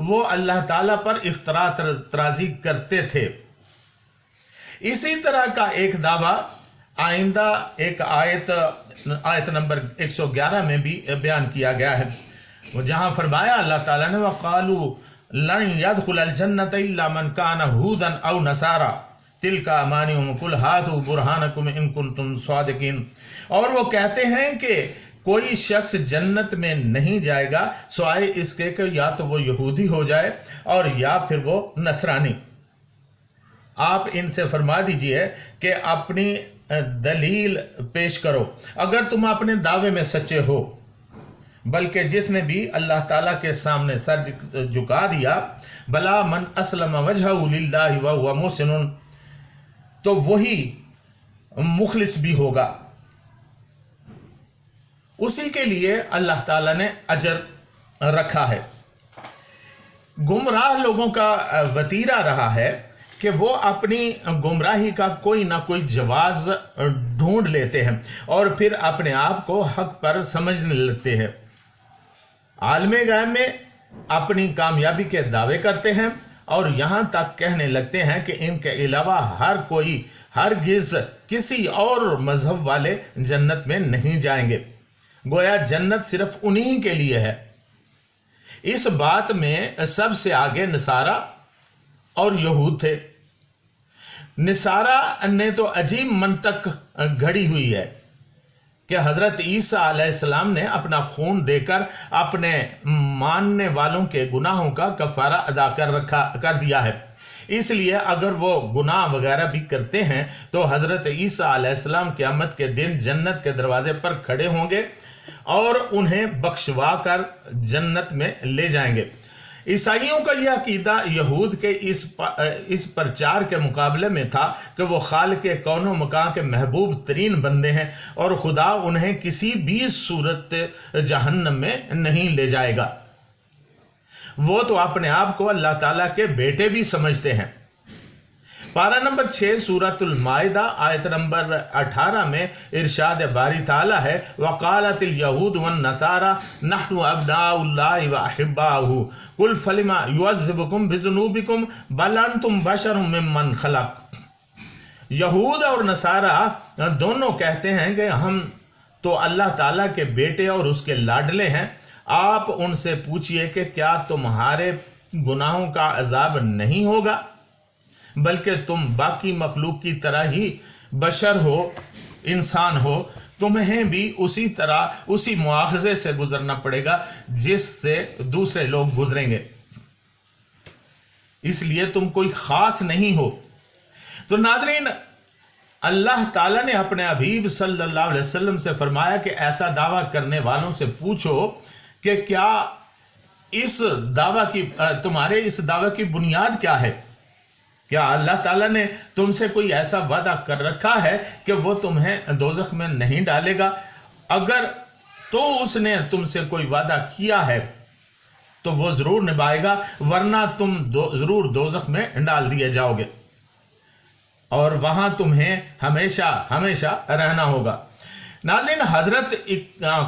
وہ اللہ تعالیٰ پر افترا ترازی کرتے تھے۔ اسی طرح کا ایک دعویٰ آئندہ ایک آیت نمبر 111 میں بھی بیان کیا گیا ہے، جہاں فرمایا اللہ تعالیٰ نے وَقَالُوا لَن يَدْخُلَ الْجَنَّةَ إِلَّا مَنْ كَانَ هُودًا أَوْ نَصَارَىٰ تِلْكَ أَمَانِيُهُمْ قُلْ هَاتُوا بُرْهَانَكُمْ إِن كُنتُمْ صَادِقِينَ۔ اور وہ کہتے ہیں کہ کوئی شخص جنت میں نہیں جائے گا سوائے اس کے کہ یا تو وہ یہودی ہو جائے اور یا پھر وہ نصرانی۔ آپ ان سے فرما دیجئے کہ اپنی دلیل پیش کرو اگر تم اپنے دعوے میں سچے ہو، بلکہ جس نے بھی اللہ تعالیٰ کے سامنے سر جھکا دیا، بلا من اسلم وجہہ للہ وہو محسن، تو وہی مخلص بھی ہوگا، اسی کے لیے اللہ تعالیٰ نے اجر رکھا ہے۔ گمراہ لوگوں کا وتیرہ رہا ہے کہ وہ اپنی گمراہی کا کوئی نہ کوئی جواز ڈھونڈ لیتے ہیں اور پھر اپنے آپ کو حق پر سمجھنے لگتے ہیں، عالم غیب میں اپنی کامیابی کے دعوے کرتے ہیں اور یہاں تک کہنے لگتے ہیں کہ ان کے علاوہ ہر کوئی ہرگز کسی اور مذہب والے جنت میں نہیں جائیں گے، گویا جنت صرف انہی کے لیے ہے۔ اس بات میں سب سے آگے نصارہ اور یہود تھے۔ نصارہ نے تو عجیب منطق گھڑی ہوئی ہے کہ حضرت عیسیٰ علیہ السلام نے اپنا خون دے کر اپنے ماننے والوں کے گناہوں کا کفارہ ادا کر دیا ہے، اس لیے اگر وہ گناہ وغیرہ بھی کرتے ہیں تو حضرت عیسیٰ علیہ السلام قیامت کے دن جنت کے دروازے پر کھڑے ہوں گے اور انہیں بخشوا کر جنت میں لے جائیں گے۔ عیسائیوں کا یہ عقیدہ یہود کے اس پرچار کے مقابلے میں تھا کہ وہ خالق کون و مکان کے محبوب ترین بندے ہیں اور خدا انہیں کسی بھی صورت جہنم میں نہیں لے جائے گا۔ وہ تو اپنے آپ کو اللہ تعالیٰ کے بیٹے بھی سمجھتے ہیں۔ پارہ نمبر 6 سورۃ المائدہ آیت نمبر 18 میں ارشاد باری تعالیٰ ہے وَقَالَتِ الْيَهُودُ وَالنَّصَارَىٰ نَحْنُ أَبْنَاءُ اللَّهِ وَأَحِبَّاؤُهُ قُلْ فَلِمَ يُعَذِّبُكُم بِذُنُوبِكُم بَلْ أَنتُم بَشَرٌ مِّمَّنْ خَلَقَ۔ یہود اور نصارہ دونوں کہتے ہیں کہ ہم تو اللہ تعالیٰ کے بیٹے اور اس کے لاڈلے ہیں، آپ ان سے پوچھئے کہ کیا تمہارے گناہوں کا عذاب نہیں ہوگا، بلکہ تم باقی مخلوق کی طرح ہی بشر ہو، انسان ہو، تمہیں بھی اسی طرح اسی مواخذے سے گزرنا پڑے گا جس سے دوسرے لوگ گزریں گے، اس لیے تم کوئی خاص نہیں ہو۔ تو ناظرین، اللہ تعالیٰ نے اپنے حبیب صلی اللہ علیہ وسلم سے فرمایا کہ ایسا دعویٰ کرنے والوں سے پوچھو کہ کیا اس دعویٰ کی تمہارے اس دعویٰ کی بنیاد کیا ہے؟ کیا اللہ تعالیٰ نے تم سے کوئی ایسا وعدہ کر رکھا ہے کہ وہ تمہیں دوزخ میں نہیں ڈالے گا؟ اگر تو اس نے تم سے کوئی وعدہ کیا ہے تو وہ ضرور نبھائے گا، ورنہ تم ضرور دوزخ میں ڈال دیے جاؤ گے اور وہاں تمہیں ہمیشہ ہمیشہ رہنا ہوگا۔ ناظرین، حضرت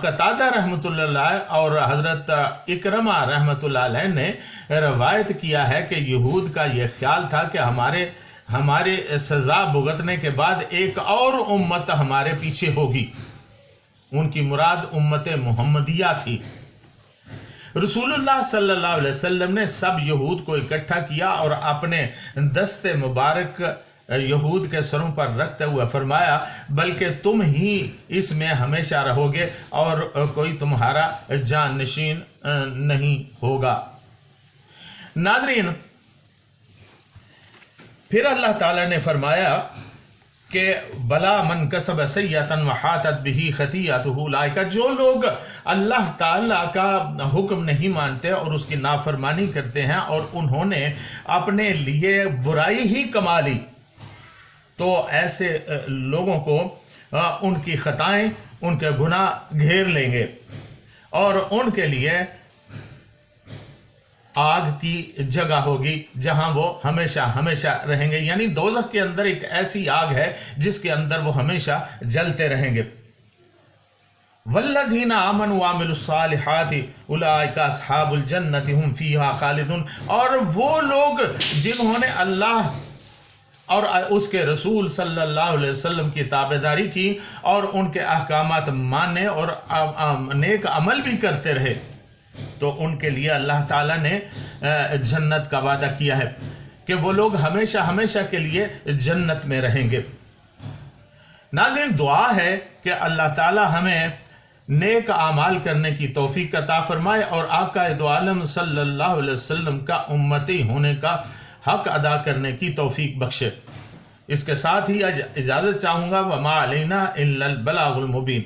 قتادہ رحمۃ اللہ علیہ اور حضرت اکرمہ رحمۃ اللہ علیہ نے روایت کیا ہے کہ یہود کا یہ خیال تھا کہ ہمارے سزا بھگتنے کے بعد ایک اور امت ہمارے پیچھے ہوگی، ان کی مراد امت محمدیہ تھی۔ رسول اللہ صلی اللہ علیہ وسلم نے سب یہود کو اکٹھا کیا اور اپنے دست مبارک یہود کے سروں پر رکھتے ہوئے فرمایا بلکہ تم ہی اس میں ہمیشہ رہو گے اور کوئی تمہارا جان نشین نہیں ہوگا۔ ناظرین، پھر اللہ تعالیٰ نے فرمایا کہ بلا من کسب سیئۃ وحاطت بہ خطیئتہ اولئک، جو لوگ اللہ تعالیٰ کا حکم نہیں مانتے اور اس کی نافرمانی کرتے ہیں اور انہوں نے اپنے لیے برائی ہی کما لی، تو ایسے لوگوں کو ان کی خطائیں، ان کے گناہ گھیر لیں گے اور ان کے لیے آگ کی جگہ ہوگی جہاں وہ ہمیشہ ہمیشہ رہیں گے، یعنی دوزخ کے اندر ایک ایسی آگ ہے جس کے اندر وہ ہمیشہ جلتے رہیں گے۔ والذین آمنوا وعملوا الصالحات اولئک اصحاب الجنۃ هم فیہا خالدون، اور وہ لوگ جنہوں نے اللہ اور اس کے رسول صلی اللہ علیہ وسلم کی تابعداری کی اور ان کے احکامات مانے اور نیک عمل بھی کرتے رہے، تو ان کے لیے اللہ تعالیٰ نے جنت کا وعدہ کیا ہے کہ وہ لوگ ہمیشہ ہمیشہ کے لیے جنت میں رہیں گے۔ ناظرین، دعا ہے کہ اللہ تعالیٰ ہمیں نیک اعمال کرنے کی توفیق عطا فرمائے اور آقا دو عالم صلی اللہ علیہ وسلم کا امتی ہونے کا حق ادا کرنے کی توفیق بخشے۔ اس کے ساتھ ہی اجازت چاہوں گا، وما علینا الا البلاغ المبین۔